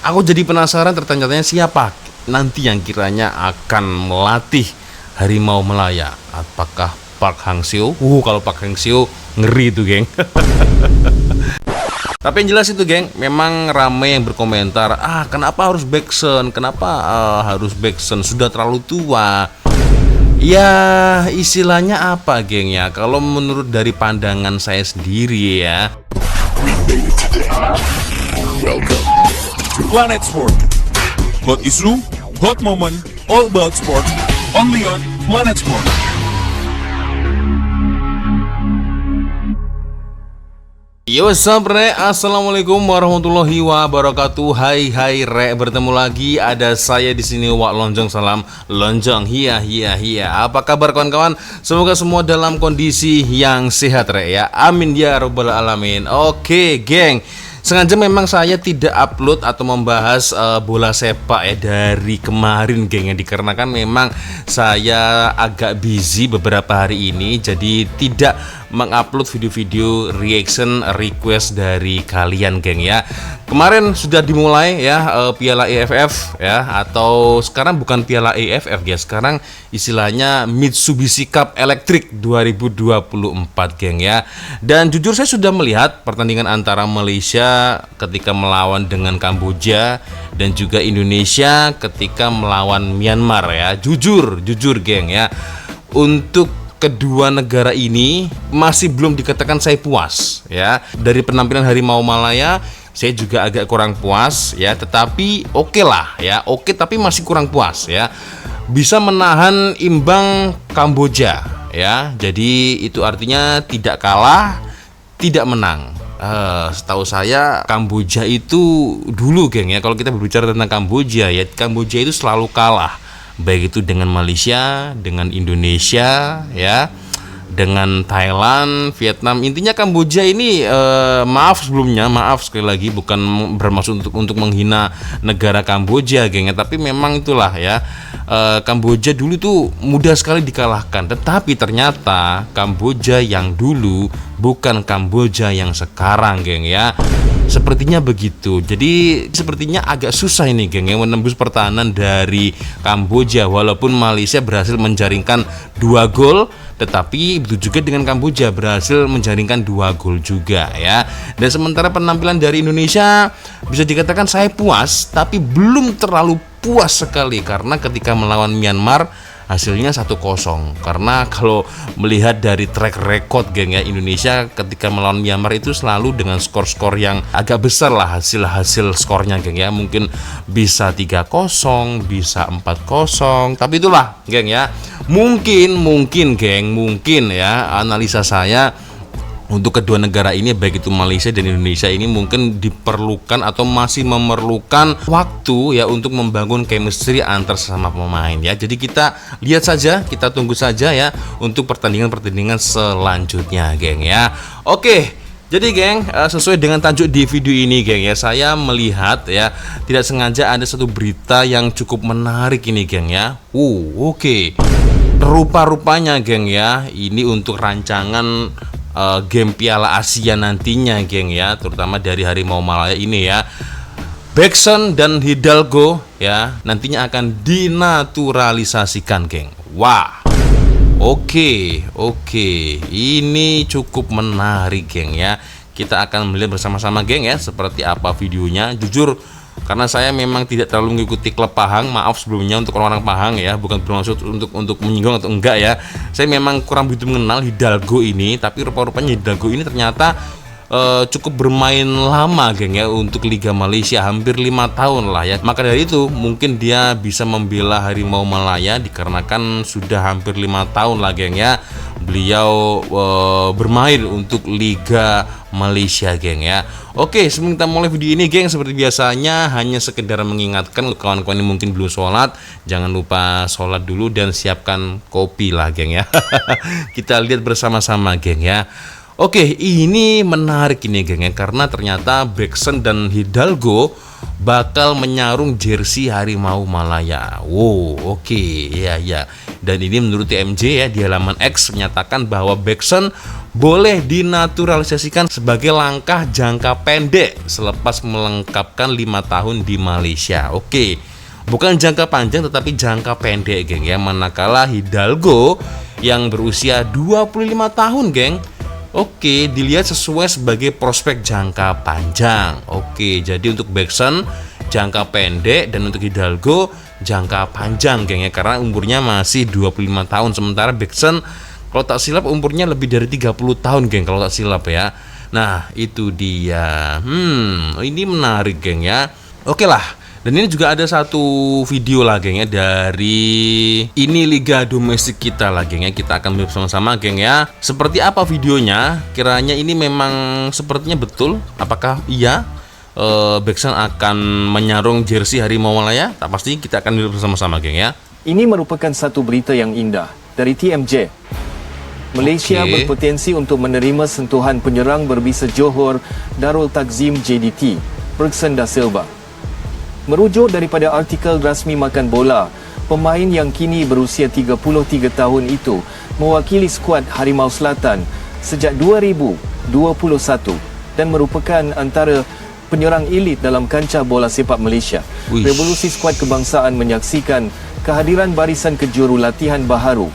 Aku jadi penasaran tertanya-tanya siapa nanti yang kiranya akan melatih harimau Malaya. Apakah Park Hang-seo? Kalau Park Hang-seo ngeri tuh, geng. Tapi yang jelas itu, geng, memang ramai yang berkomentar, kenapa harus Baeksun? Kenapa harus Baeksun? Sudah terlalu tua. Ya, istilahnya apa, geng ya? Kalau menurut dari pandangan saya sendiri ya. Welcome to Planet Sport. Hot issue, hot moment, all about sport. Only on Planet Sport. Yo, Re, assalamualaikum warahmatullahi wabarakatuh. Hai Re, bertemu lagi ada saya di sini, Wak Lonjong. Salam Lonjong, hiya. Apa kabar kawan-kawan? Semoga semua dalam kondisi yang sehat, Re ya. Amin ya robbal alamin. Oke, geng. Sengaja memang saya tidak upload atau membahas bola sepak ya dari kemarin, geng, ya, dikarenakan memang saya agak busy beberapa hari ini, jadi tidak mengupload video-video reaction request dari kalian, geng ya. Kemarin sudah dimulai ya Piala AFF ya, atau sekarang bukan Piala AFF ya, sekarang istilahnya Mitsubishi Cup Electric 2024, geng ya. Dan jujur saya sudah melihat pertandingan antara Malaysia ketika melawan dengan Kamboja dan juga Indonesia ketika melawan Myanmar ya. Jujur geng ya, untuk kedua negara ini masih belum dikatakan saya puas ya. Dari penampilan harimau Malaya saya juga agak kurang puas ya, tetapi oke lah ya, oke, tapi masih kurang puas ya. Bisa menahan imbang Kamboja ya, jadi itu artinya tidak kalah, tidak menang. Setahu saya Kamboja itu dulu, geng ya, kalau kita berbicara tentang Kamboja ya, Kamboja itu selalu kalah, baik itu dengan Malaysia, dengan Indonesia ya, dengan Thailand, Vietnam. Intinya Kamboja ini maaf sekali lagi, bukan bermaksud untuk menghina negara Kamboja, geng ya, tapi memang itulah ya, Kamboja dulu tuh mudah sekali dikalahkan. Tetapi ternyata Kamboja yang dulu bukan Kamboja yang sekarang, geng ya. Sepertinya begitu. Jadi sepertinya agak susah ini, geng, yang menembus pertahanan dari Kamboja. Walaupun Malaysia berhasil menjaringkan 2 gol, tetapi begitu juga dengan Kamboja berhasil menjaringkan 2 gol juga ya. Dan sementara penampilan dari Indonesia bisa dikatakan saya puas, tapi belum terlalu puas sekali karena ketika melawan Myanmar hasilnya 1-0. Karena kalau melihat dari track record, geng ya, Indonesia ketika melawan Myanmar itu selalu dengan skor-skor yang agak besar lah, hasil skornya, geng ya. Mungkin bisa 3-0, bisa 4-0, tapi itulah, geng ya. Mungkin ya, analisa saya untuk kedua negara ini, baik itu Malaysia dan Indonesia ini, mungkin diperlukan atau masih memerlukan waktu ya untuk membangun chemistry antar sesama pemain ya. Jadi kita lihat saja, kita tunggu saja ya untuk pertandingan selanjutnya, geng ya. Oke, jadi geng, sesuai dengan tajuk di video ini, geng ya, saya melihat ya, tidak sengaja ada satu berita yang cukup menarik ini, geng ya. Oke. Rupa-rupanya, geng ya, ini untuk rancangan game Piala Asia nantinya, geng ya, terutama dari harimau Malaya ini ya. Baeksun dan Hidalgo ya nantinya akan dinaturalisasikan, geng. Wah. Oke. Ini cukup menarik, geng ya. Kita akan melihat bersama-sama, geng ya, seperti apa videonya. Jujur, karena saya memang tidak terlalu mengikuti klub Pahang, maaf sebelumnya untuk orang-orang Pahang ya, bukan bermaksud untuk menyinggung atau enggak ya. Saya memang kurang begitu mengenal Hidalgo ini, tapi rupa-rupanya Hidalgo ini ternyata cukup bermain lama, geng ya, untuk Liga Malaysia, hampir 5 tahun lah ya. Maka dari itu mungkin dia bisa membela harimau Malaya dikarenakan sudah hampir 5 tahun lah, geng ya, beliau bermain untuk Liga Malaysia, geng ya. Oke, sebelum kita mulai video ini, geng, seperti biasanya hanya sekedar mengingatkan kawan-kawan yang mungkin belum sholat, jangan lupa sholat dulu dan siapkan kopi lah, geng ya. Kita lihat bersama-sama, geng ya. Oke, ini menarik ini, geng ya, karena ternyata Baeksun dan Hidalgo bakal menyarung jersey harimau Malaya. Oke, ya. Dan ini menurut TMJ ya, di halaman X menyatakan bahwa Baeksun boleh dinaturalisasikan sebagai langkah jangka pendek selepas melengkapkan 5 tahun di Malaysia. Oke, bukan jangka panjang tetapi jangka pendek, geng ya. Manakala Hidalgo yang berusia 25 tahun, geng, oke, dilihat sesuai sebagai prospek jangka panjang. Oke, jadi untuk Baeksun jangka pendek dan untuk Hidalgo jangka panjang, geng ya, karena umurnya masih 25 tahun. Sementara Baeksun kalau tak silap umurnya lebih dari 30 tahun, geng, kalau tak silap ya. Nah, itu dia. Ini menarik, geng ya. Oke lah. Dan ini juga ada satu video lah, geng ya, dari ini Liga Domestik kita lah, geng ya. Kita akan melihat sama-sama, geng ya. Seperti apa videonya? Kiranya ini memang sepertinya betul. Apakah iya Baeksun akan menyarung jersey Harimau Malaya? Tak pasti, kita akan lihat bersama-sama, geng ya. Ini merupakan satu berita yang indah dari TMJ. Malaysia berpotensi untuk menerima sentuhan penyerang berbisa Johor Darul Takzim JDT, Bergson da Silva. Merujuk daripada artikel rasmi Makan Bola, pemain yang kini berusia 33 tahun itu mewakili skuad Harimau Selatan sejak 2021 dan merupakan antara penyerang elit dalam kancah bola sepak Malaysia. Wish. Revolusi skuad kebangsaan menyaksikan kehadiran barisan kejuru latihan baharu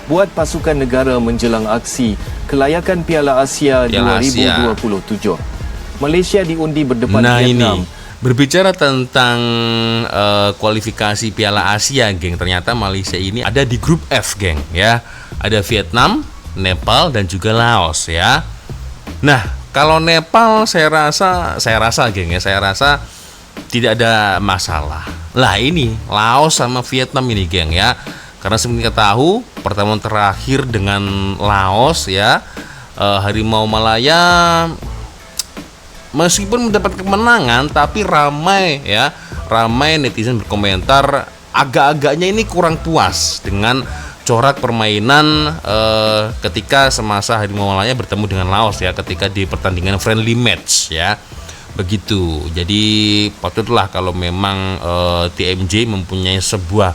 buat pasukan negara menjelang aksi kelayakan Piala Asia 2027. Malaysia diundi berdepan Vietnam. Berbicara tentang kualifikasi Piala Asia, geng, ternyata Malaysia ini ada di grup F, geng ya. Ada Vietnam, Nepal dan juga Laos ya. Nah, kalau Nepal saya rasa geng ya, saya rasa tidak ada masalah. Lah ini Laos sama Vietnam ini, geng ya. Karena seperti kita tahu, pertemuan terakhir dengan Laos ya, Harimau Malaya meskipun mendapat kemenangan tapi ramai netizen berkomentar agak-agaknya ini kurang puas dengan corak permainan ketika semasa Harimau Malaya bertemu dengan Laos ya, ketika di pertandingan friendly match ya, begitu. Jadi patutlah kalau memang TMJ mempunyai sebuah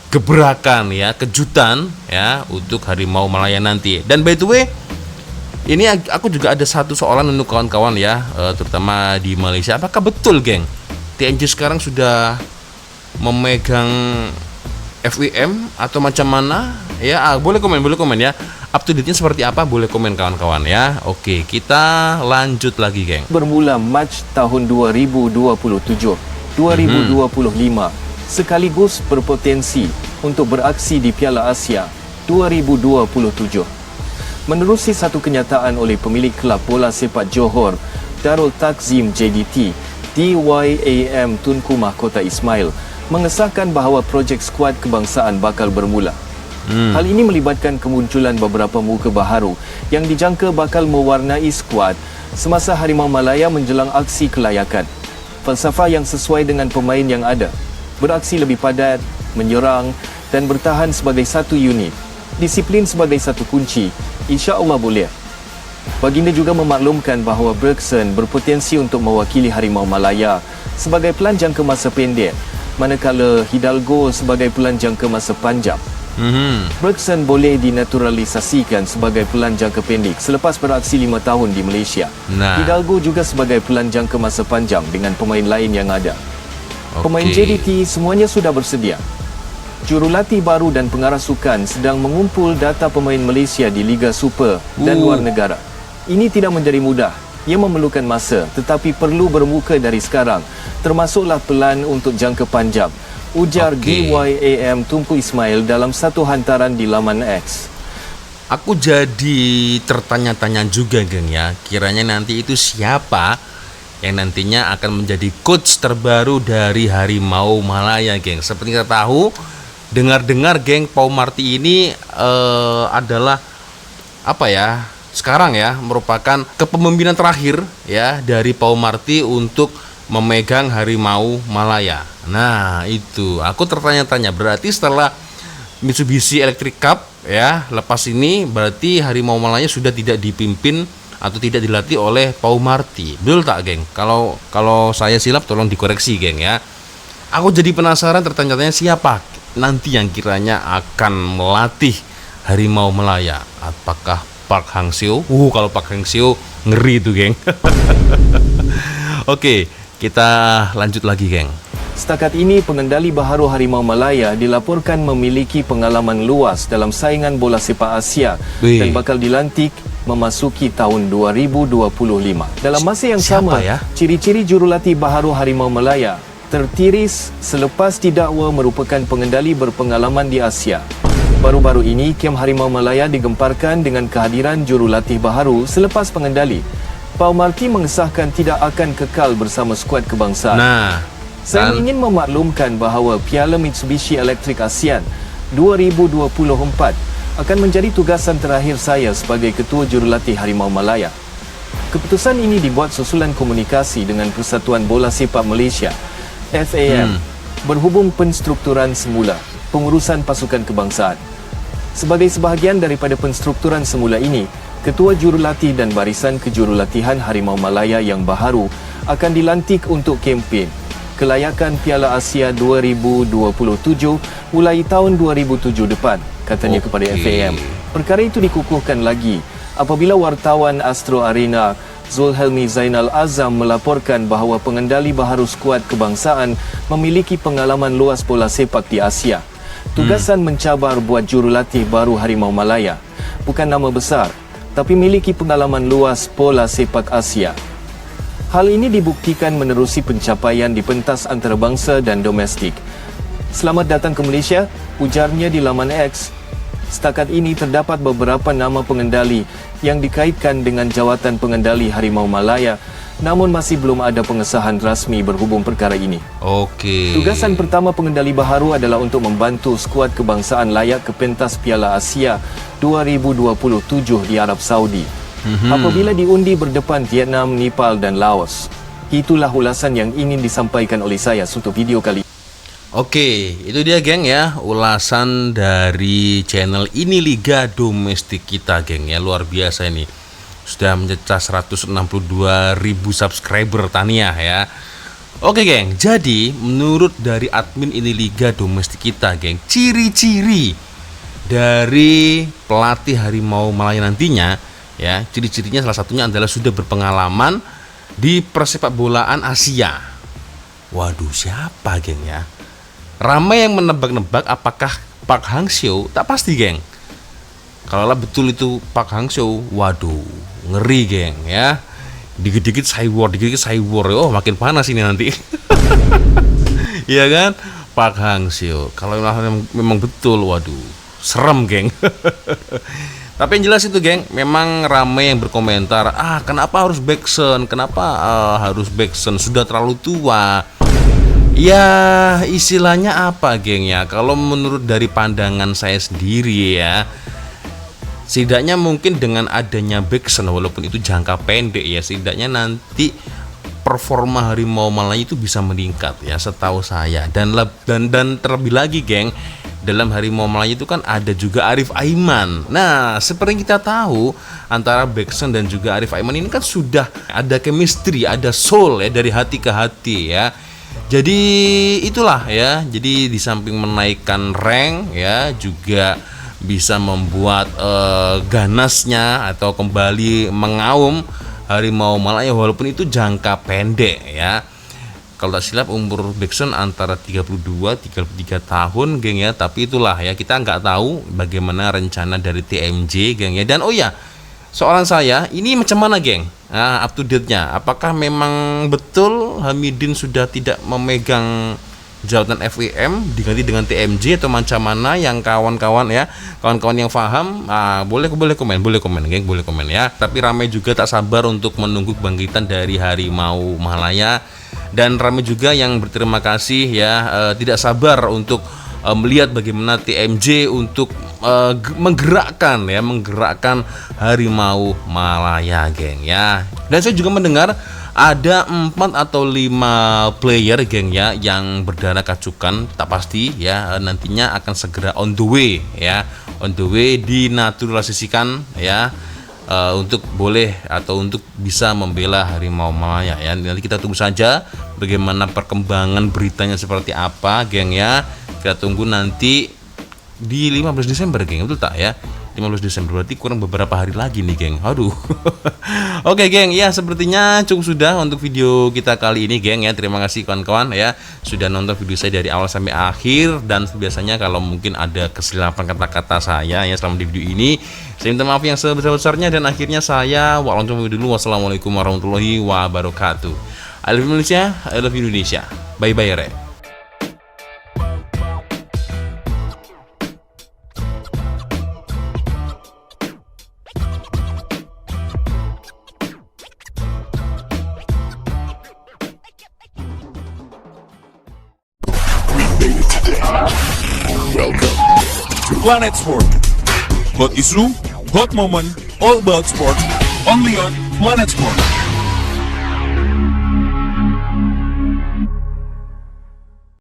gebrakan ya, kejutan ya untuk Harimau Malaya nanti. Dan by the way, ini aku juga ada satu soalan untuk kawan-kawan ya, terutama di Malaysia. Apakah betul, geng, TMJ sekarang sudah memegang FWM atau macam mana ya? Boleh komen ya. Up to date-nya seperti apa? Boleh komen kawan-kawan ya. Oke, kita lanjut lagi, geng. Bermula Mac tahun 2027, 2025 sekaligus berpotensi untuk beraksi di Piala Asia 2027. Menerusi satu kenyataan oleh pemilik kelab bola sepak Johor Darul Takzim JDT, DYAM Tunku Mahkota Ismail, mengesahkan bahawa projek skuad kebangsaan bakal bermula. Hal ini melibatkan kemunculan beberapa muka baharu yang dijangka bakal mewarnai skuad semasa Harimau Malaya menjelang aksi kelayakan. Falsafah yang sesuai dengan pemain yang ada, beraksi lebih padat, menyerang dan bertahan sebagai satu unit. Disiplin sebagai satu kunci, insya-Allah boleh. Baginda juga memaklumkan bahawa Bergson berpotensi untuk mewakili Harimau Malaya sebagai pelan jangka masa pendek, manakala Hidalgo sebagai pelan jangka masa panjang. Bergson boleh dinaturalisasikan sebagai pelan jangka pendek selepas beraksi 5 tahun di Malaysia. Hidalgo juga sebagai pelan jangka masa panjang dengan pemain lain yang ada. Pemain JDT semuanya sudah bersedia. Jurulatih baru dan pengarah sukan sedang mengumpul data pemain Malaysia di Liga Super dan luar negara. Ini tidak menjadi mudah. Ia memerlukan masa, tetapi perlu bermuka dari sekarang, termasuklah pelan untuk jangka panjang, ujar DYAM Tunku Ismail dalam satu hantaran di laman X. Aku jadi tertanya-tanya juga, geng ya. Kiranya nanti itu siapa yang nantinya akan menjadi coach terbaru dari Harimau Malaya, geng. Seperti kita tahu, dengar-dengar, geng, Pau Marty ini adalah apa ya? Sekarang ya merupakan kepemimpinan terakhir ya dari Pau Marty untuk memegang Harimau Malaya. Nah, itu aku tertanya-tanya, berarti setelah Mitsubishi Electric Cup ya lepas ini, berarti Harimau Malaya sudah tidak dipimpin atau tidak dilatih oleh Pau Marty. Betul tak, geng? Kalau saya silap tolong dikoreksi, geng ya. Aku jadi penasaran, tertanya-tanya siapa nanti yang kiranya akan melatih Harimau Malaya? Apakah Park Hang-seo? Kalau Park Hang-seo ngeri tuh, geng. Oke, kita lanjut lagi, geng. Setakat ini, pengendali baharu Harimau Malaya dilaporkan memiliki pengalaman luas dalam saingan bola sepak Asia dan bakal dilantik memasuki tahun 2025. Dalam masa yang sama, ciri-ciri jurulatih baharu Harimau Malaya tertiris selepas didakwa merupakan pengendali berpengalaman di Asia. Baru-baru ini, kem Harimau Malaya digemparkan dengan kehadiran jurulatih baharu selepas pengendali Pau Marty mengesahkan tidak akan kekal bersama skuad kebangsaan. Saya ingin memaklumkan bahawa Piala Mitsubishi Electric ASEAN 2024 akan menjadi tugasan terakhir saya sebagai Ketua Jurulatih Harimau Malaya. Keputusan ini dibuat susulan komunikasi dengan Persatuan Bola Sepak Malaysia, FAM, berhubung penstrukturan semula pengurusan pasukan kebangsaan. Sebagai sebahagian daripada penstrukturan semula ini, Ketua Jurulatih dan Barisan Kejurulatihan Harimau Malaya yang baharu akan dilantik untuk kempen kelayakan Piala Asia 2027 mulai tahun 2007 depan, katanya kepada FAM. Perkara itu dikukuhkan lagi apabila wartawan Astro Arena Zulhelmi Zainal Azam melaporkan bahawa pengendali baharu skuad kebangsaan memiliki pengalaman luas bola sepak di Asia. Tugasan mencabar buat jurulatih baru Harimau Malaya. Bukan nama besar, tapi miliki pengalaman luas bola sepak Asia. Hal ini dibuktikan menerusi pencapaian di pentas antarabangsa dan domestik. Selamat datang ke Malaysia, ujarnya di laman X. Setakat ini terdapat beberapa nama pengendali yang dikaitkan dengan jawatan pengendali Harimau Malaya, namun masih belum ada pengesahan rasmi berhubung perkara ini. Tugasan pertama pengendali baharu adalah untuk membantu skuad kebangsaan layak ke pentas Piala Asia 2027 di Arab Saudi. Apabila diundi berdepan Vietnam, Nepal dan Laos. Itulah ulasan yang ingin disampaikan oleh saya untuk video kali. Itu dia, geng, ya, ulasan dari channel Ini Liga Domestik kita, geng, ya. Luar biasa ini. Sudah mencecah 162.000 subscriber Tania, ya. Geng, jadi menurut dari admin Ini Liga Domestik kita, geng, ciri-ciri dari pelatih Harimau Malaya nantinya, ya, ciri-cirinya salah satunya adalah sudah berpengalaman di persepak bolaan Asia. Waduh, siapa, geng, ya? Ramai yang menebak-nebak apakah Park Hang-seo, tak pasti, geng. Kalaulah betul itu Park Hang-seo, waduh, ngeri, geng, ya. Dikit-dikit Cywar, oh makin panas ini nanti. Iya kan? Park Hang-seo. Kalau memang betul, waduh, serem, geng. Tapi yang jelas itu, geng, memang ramai yang berkomentar, kenapa harus Baekseun? Kenapa harus Baekseun? Sudah terlalu tua. Ya, istilahnya apa, geng, ya? Kalau menurut dari pandangan saya sendiri, ya, setidaknya mungkin dengan adanya Baekseun, walaupun itu jangka pendek, ya, setidaknya nanti performa Harimau Malaya itu bisa meningkat, ya, setahu saya. Dan terlebih lagi, geng, dalam Harimau Malaya itu kan ada juga Arif Aiman. Nah, seperti yang kita tahu, antara Baekseun dan juga Arif Aiman ini kan sudah ada chemistry, ada soul, ya, dari hati ke hati, ya. Jadi itulah, ya. Jadi di samping menaikkan rank, ya, juga bisa membuat ganasnya atau kembali mengaum Harimau Malaya walaupun itu jangka pendek, ya. Kalau tak silap umur Baekseun antara 32-33 tahun, geng, ya. Tapi itulah, ya, kita nggak tahu bagaimana rencana dari TMJ, geng, ya. Dan soalan saya ini macam mana, geng? Up to date-nya, apakah memang betul Hamidin sudah tidak memegang jabatan FAM diganti dengan TMJ atau macam mana? Yang kawan-kawan, ya, kawan-kawan yang paham, boleh komen, geng, boleh komen, ya. Tapi ramai juga tak sabar untuk menunggu kebangkitan dari Harimau Malaya. Dan ramai juga yang berterima kasih, ya, tidak sabar untuk melihat bagaimana TMJ untuk menggerakkan Harimau Malaya, geng, ya. Dan saya juga mendengar ada 4 atau 5 player, geng, ya, yang berdarah kacukan, tak pasti, ya, nantinya akan segera on the way dinaturalisasikan, ya, untuk boleh atau untuk bisa membela Harimau Malaya, ya. Nanti kita tunggu saja bagaimana perkembangan beritanya seperti apa, geng, ya. kita tunggu nanti di 15 Desember geng, betul tak ya? 15 Desember berarti kurang beberapa hari lagi nih geng. Aduh. Oke geng, ya sepertinya cukup sudah untuk video kita kali ini geng ya. Terima kasih kawan-kawan ya sudah nonton video saya dari awal sampai akhir. Dan biasanya kalau mungkin ada kesilapan kata-kata saya ya selama di video ini, saya minta maaf yang sebesar-besarnya. Dan akhirnya saya Wak Loncong dulu. Wassalamualaikum warahmatullahi wabarakatuh. I love Indonesia, I love Indonesia. Bye bye re. Welcome to Planet Sport. Hot issue, hot moment, all about sport. Only on Planet Sport.